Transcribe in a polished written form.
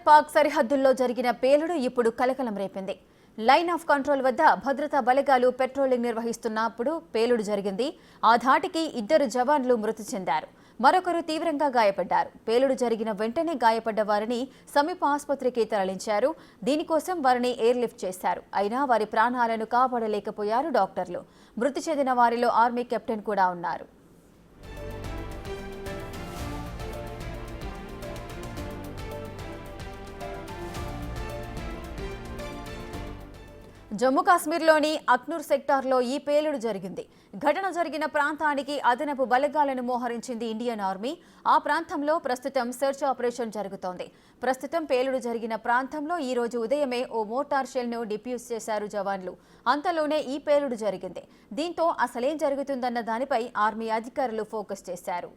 భారత్-పాక్ సరిహద్దుల్లో జరిగిన పేలుడు ఇప్పుడు కలకలం రేపింది. లైన్ ఆఫ్ కంట్రోల్ వద్ద భద్రతా బలగాలు పెట్రోలింగ్ నిర్వహిస్తున్నప్పుడు పేలుడు జరిగింది. ఆ ధాటికి 2 జవాన్లు మృతి చెందారు. మరొకరు తీవ్రంగా గాయపడ్డారు. పేలుడు జరిగిన వెంటనే గాయపడ్డ వారిని సమీప ఆసుపత్రికి తరలించారు. దీనికోసం వారిని ఎయిర్ లిఫ్ట్ చేశారు. అయినా వారి ప్రాణాలను కాపాడలేకపోయారు డాక్టర్లు. మృతి చెందిన వారిలో ఆర్మీ కెప్టెన్ కూడా ఉన్నారు. జమ్మూ కాశ్మీర్లోని అఖ్నూర్ సెక్టార్లో ఈ పేలుడు జరిగింది. ఘటన జరిగిన ప్రాంతానికి అదనపు బలగాలను మోహరించింది ఇండియన్ ఆర్మీ. ఆ ప్రాంతంలో ప్రస్తుతం సెర్చ్ ఆపరేషన్ జరుగుతోంది. ప్రస్తుతం పేలుడు జరిగిన ప్రాంతంలో ఈ రోజు ఉదయమే ఓ మోటార్ షెల్ను డిఫ్యూజ్ చేశారు జవాన్లు. అంతలోనే ఈ పేలుడు జరిగింది. దీంతో అసలేం జరుగుతుందన్న దానిపై ఆర్మీ అధికారులు ఫోకస్ చేశారు.